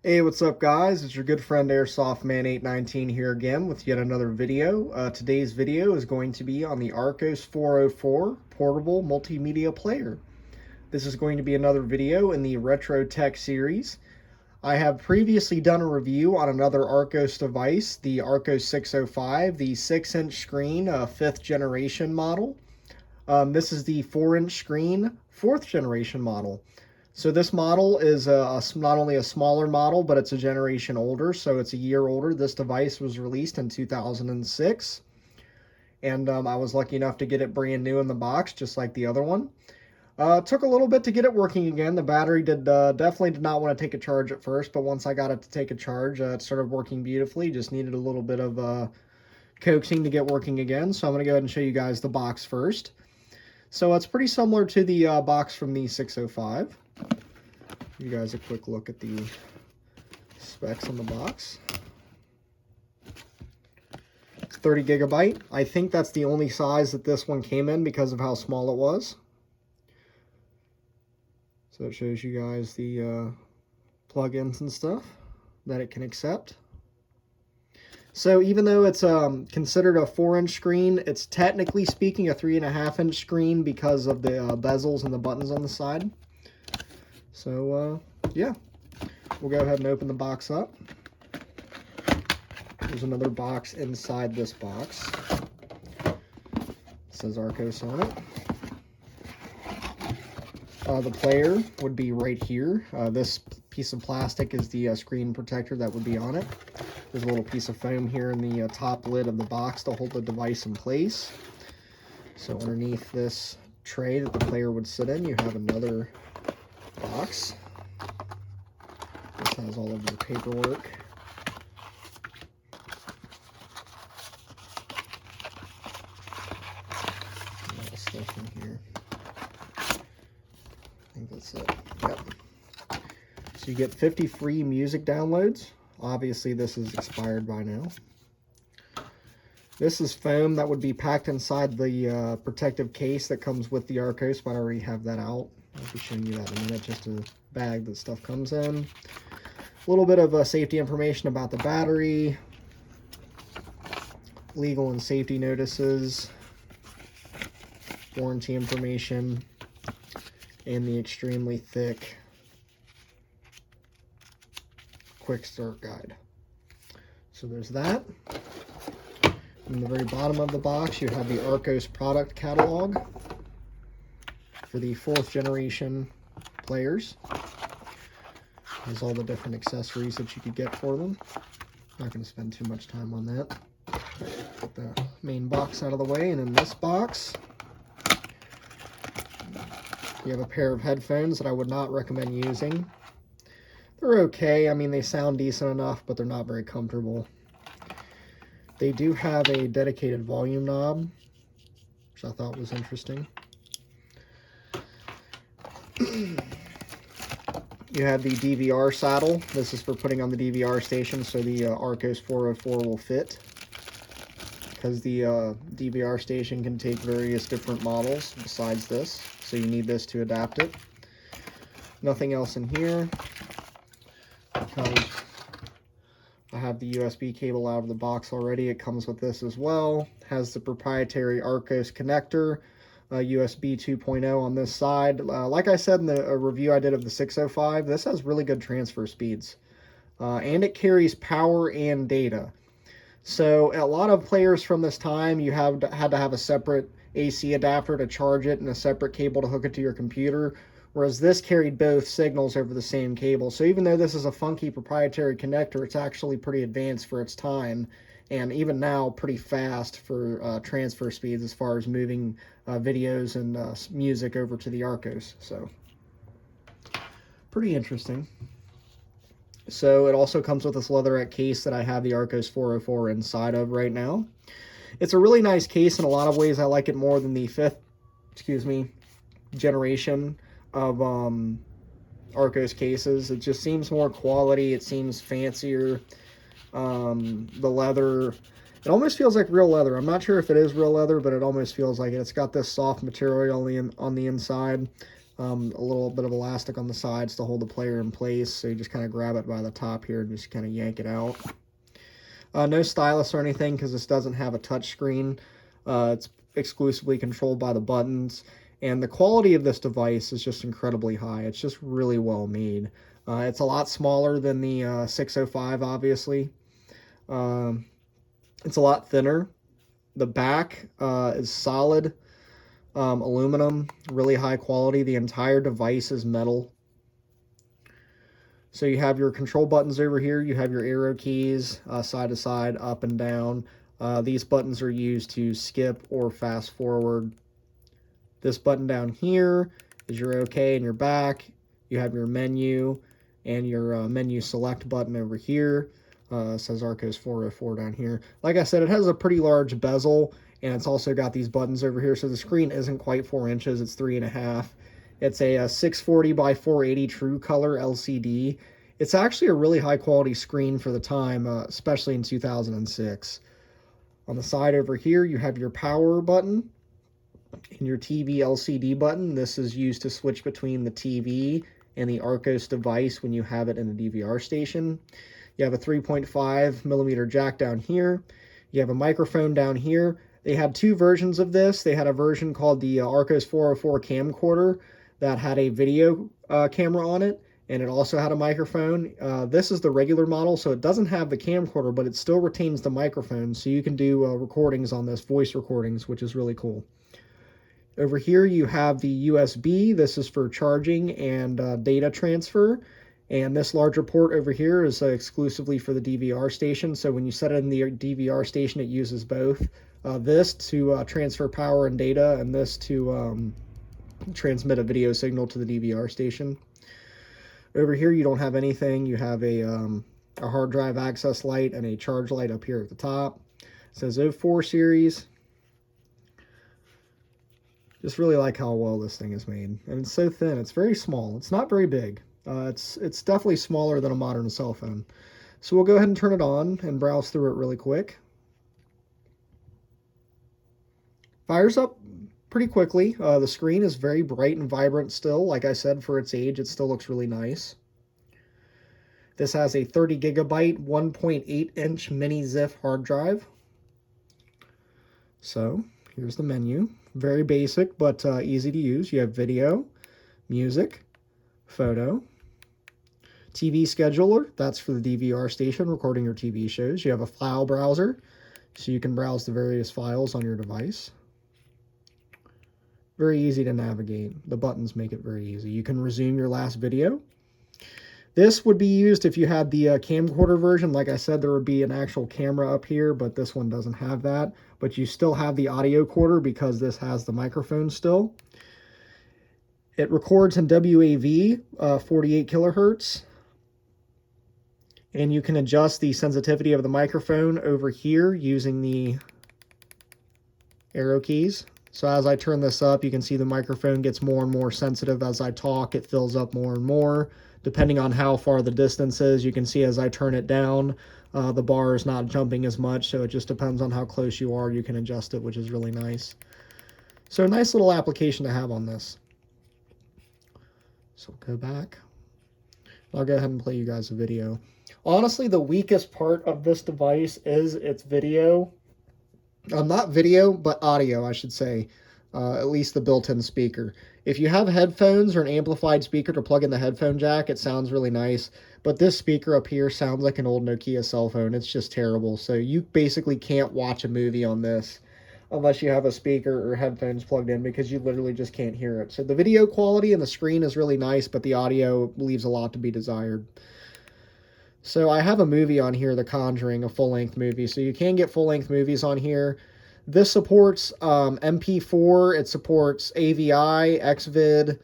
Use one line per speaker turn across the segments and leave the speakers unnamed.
Hey, what's up guys? It's your good friend AirsoftMan819 here again with yet another video. Today's video is going to be on the Archos 404 portable multimedia player. This is going to be another video in the Retro Tech series. I have previously done a review on another Archos device, the Archos 605, the 6-inch screen 5th generation model. This is the 4-inch screen 4th generation model. So this model is not only a smaller model, but it's a generation older, so it's a year older. This device was released in 2006, and I was lucky enough to get it brand new in the box, just like the other one. It took a little bit to get it working again. The battery definitely did not want to take a charge at first, but once I got it to take a charge, it started working beautifully. Just needed a little bit of coaxing to get working again, so I'm going to go ahead and show you guys the box first. So it's pretty similar to the box from the 605. Give you guys a quick look at the specs on the box. It's 30 gigabyte. I think that's the only size that this one came in because of how small it was. So it shows you guys the plugins and stuff that it can accept. So even though it's considered a 4-inch screen, it's technically speaking a 3.5-inch screen because of the bezels and the buttons on the side. So yeah, we'll go ahead and open the box up. There's another box inside this box. It says Archos on it. The player would be right here. This piece of plastic is the screen protector that would be on it. There's a little piece of foam here in the top lid of the box to hold the device in place. So underneath this tray that the player would sit in, you have another box. This has all of your paperwork. Stuff in here. I think that's it. Yep. So you get 50 free music downloads. Obviously this is expired by now. This is foam that would be packed inside the protective case that comes with the Archos, but I already have that out. I'll be showing you that in a minute. Just a bag that stuff comes in. A little bit of safety information about the battery. Legal and safety notices. Warranty information. And the extremely thick quick start guide. So there's that. In the very bottom of the box, you have the Archos product catalog for the 4th generation players. There's all the different accessories that you could get for them. Not going to spend too much time on that. Put the main box out of the way, and in this box, you have a pair of headphones that I would not recommend using. They're okay. I mean, they sound decent enough, but they're not very comfortable. They do have a dedicated volume knob, which I thought was interesting. You have the DVR saddle. This is for putting on the DVR station so the Archos 404 will fit, because the DVR station can take various different models besides this, so you need this to adapt it. Nothing else in here, because I have the USB cable out of the box already. It comes with this as well. Has the proprietary Archos connector, USB 2.0 on this side. Like I said in the review I did of the 605, this has really good transfer speeds. And it carries power and data. So a lot of players from this time, you had to have a separate AC adapter to charge it and a separate cable to hook it to your computer, whereas this carried both signals over the same cable. So even though this is a funky proprietary connector, it's actually pretty advanced for its time, and even now pretty fast for transfer speeds as far as moving videos and music over to the Archos. So pretty interesting. So it also comes with this leatherette case that I have the Archos 404 inside of right now. It's a really nice case in a lot of ways. I like it more than the 5th generation of Archos cases. It just seems more quality. It seems fancier. The leather, it almost feels like real leather. I'm not sure if it is real leather, but it almost feels like it. It's got this soft material on the inside. A little bit of elastic on the sides to hold the player in place, so you just kind of grab it by the top here and just kind of yank it out. No stylus or anything because this doesn't have a touch screen. It's exclusively controlled by the buttons, and the quality of this device is just incredibly high. It's just really well made. It's a lot smaller than the 605, obviously. It's a lot thinner. The back is solid aluminum, really high quality. The entire device is metal. So you have your control buttons over here. You have your arrow keys, side to side, up and down. These buttons are used to skip or fast forward. This button down here is your OK and your back. You have your menu and your menu select button over here. It says Archos 404 down here. Like I said, it has a pretty large bezel, and it's also got these buttons over here. So the screen isn't quite 4 inches. It's 3.5. It's a 640 by 480 true color LCD. It's actually a really high quality screen for the time, especially in 2006. On the side over here, you have your power button and your TV LCD button. This is used to switch between the TV and the Archos device when you have it in a DVR station. You have a 3.5 millimeter jack down here. You have a microphone down here. They had two versions of this. They had a version called the Archos 404 camcorder that had a video camera on it, and it also had a microphone. This is the regular model, so it doesn't have the camcorder, but it still retains the microphone, so you can do recordings on this, voice recordings, which is really cool. Over here you have the USB. This is for charging and data transfer. And this larger port over here is exclusively for the DVR station. So when you set it in the DVR station, it uses both. This to transfer power and data, and this to transmit a video signal to the DVR station. Over here, you don't have anything. You have a hard drive access light and a charge light up here at the top. It says 04 series. Just really like how well this thing is made. And it's so thin. It's very small. It's not very big. It's definitely smaller than a modern cell phone. So we'll go ahead and turn it on and browse through it really quick. Fires up pretty quickly. The screen is very bright and vibrant still. Like I said, for its age, it still looks really nice. This has a 30 gigabyte, 1.8 inch mini ZIF hard drive. So here's the menu. Very basic, but easy to use. You have video, music, photo, TV scheduler. That's for the DVR station, recording your TV shows. You have a file browser, so you can browse the various files on your device. Very easy to navigate. The buttons make it very easy. You can resume your last video. This would be used if you had the camcorder version. Like I said, there would be an actual camera up here, but this one doesn't have that. But you still have the audio quarter because this has the microphone still. It records in WAV, 48 kilohertz. And you can adjust the sensitivity of the microphone over here using the arrow keys. So as I turn this up, you can see the microphone gets more and more sensitive as I talk. It fills up more and more. Depending on how far the distance is, you can see as I turn it down, the bar is not jumping as much, so it just depends on how close you are. You can adjust it, which is really nice. So a nice little application to have on this. So go back. I'll go ahead and play you guys a video. Honestly, the weakest part of this device is its video. Not video, but audio, I should say. At least the built-in speaker. If you have headphones or an amplified speaker to plug in the headphone jack, it sounds really nice. But this speaker up here sounds like an old Nokia cell phone. It's just terrible. So you basically can't watch a movie on this unless you have a speaker or headphones plugged in, because you literally just can't hear it. So the video quality and the screen is really nice, but the audio leaves a lot to be desired. So I have a movie on here, The Conjuring, a full-length movie. So you can get full-length movies on here. This supports MP4, it supports AVI, XVID,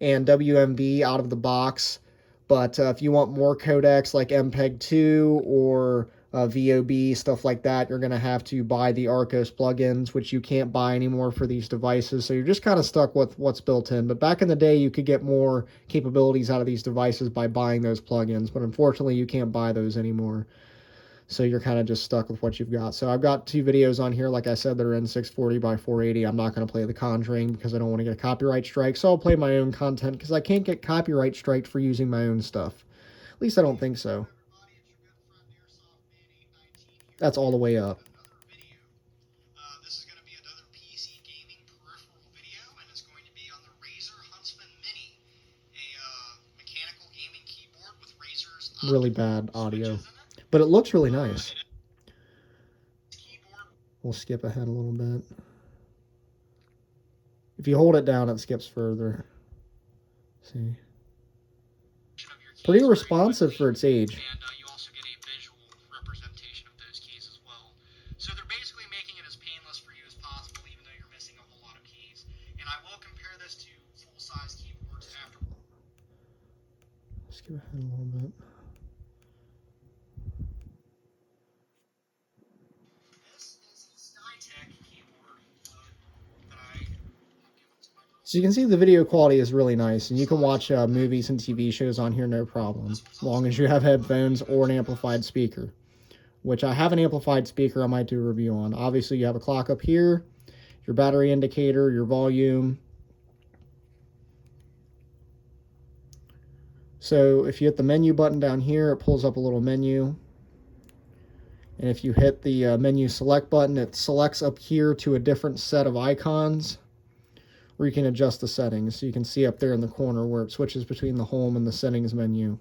and WMV out of the box. But if you want more codecs like MPEG-2 or VOB, stuff like that, you're going to have to buy the Archos plugins, which you can't buy anymore for these devices. So you're just kind of stuck with what's built in. But back in the day, you could get more capabilities out of these devices by buying those plugins. But unfortunately, you can't buy those anymore. So you're kind of just stuck with what you've got. So I've got 2 videos on here, like I said, that are in 640 by 480. I'm not going to play The Conjuring because I don't want to get a copyright strike. So I'll play my own content because I can't get copyright striked for using my own stuff. At least I don't think so. That's all the way up. Really bad audio, but it looks really nice. We'll skip ahead a little bit. If you hold it down, it skips further. See, pretty responsive for its age.
And you also get a visual representation of those keys as well. So they're basically making it as painless for you as possible, even though you're missing a whole lot of keys. And I will compare this to full-size keyboards after.
Skip ahead a little bit. So you can see the video quality is really nice, and you can watch movies and TV shows on here no problem, as long as you have headphones or an amplified speaker, which I have an amplified speaker I might do a review on. Obviously, you have a clock up here, your battery indicator, your volume. So if you hit the menu button down here, it pulls up a little menu. And if you hit the menu select button, it selects up here to a different set of icons, where you can adjust the settings. So you can see up there in the corner where it switches between the home and the settings menu.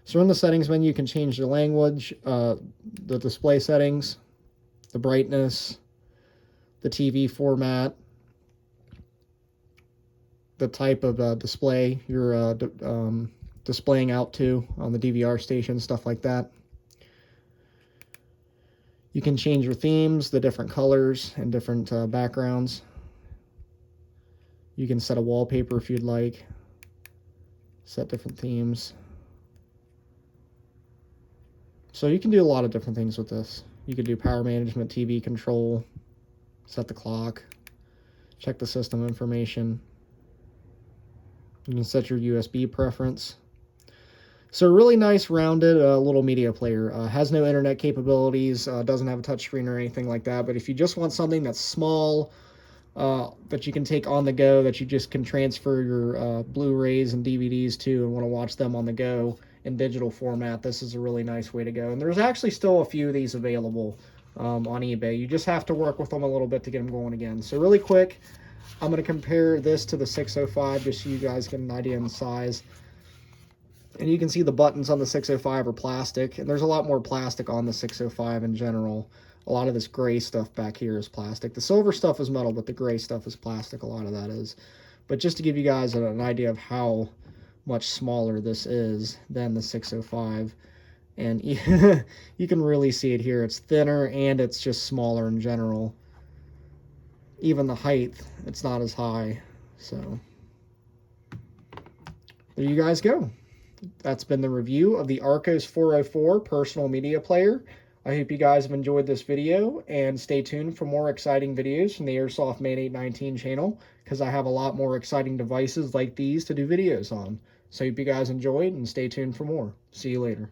So in the settings menu, you can change the language, the display settings, the brightness, the TV format, the type of display you're displaying out to on the DVR station, stuff like that. You can change your themes, the different colors and different backgrounds. You can set a wallpaper if you'd like, set different themes. So you can do a lot of different things with this. You can do power management, TV control, set the clock, check the system information. You can set your USB preference. So a really nice rounded little media player. Has no internet capabilities, doesn't have a touchscreen or anything like that, but if you just want something that's small, that you can take on the go, that you just can transfer your Blu-rays and DVDs to and want to watch them on the go in digital format, this is a really nice way to go. And there's actually still a few of these available on eBay. You just have to work with them a little bit to get them going again. So really quick, I'm going to compare this to the 605 just so you guys get an idea in the size. And you can see the buttons on the 605 are plastic, and there's a lot more plastic on the 605 in general. A lot of this gray stuff back here is plastic. The silver stuff is metal, but the gray stuff is plastic. A lot of that is. But just to give you guys an idea of how much smaller this is than the 605. And you can really see it here. It's thinner, and it's just smaller in general. Even the height, it's not as high. So there you guys go. That's been the review of the Archos 404 personal media player. I hope you guys have enjoyed this video, and stay tuned for more exciting videos from the Airsoft Man 819 channel, because I have a lot more exciting devices like these to do videos on. So I hope you guys enjoyed, and stay tuned for more. See you later.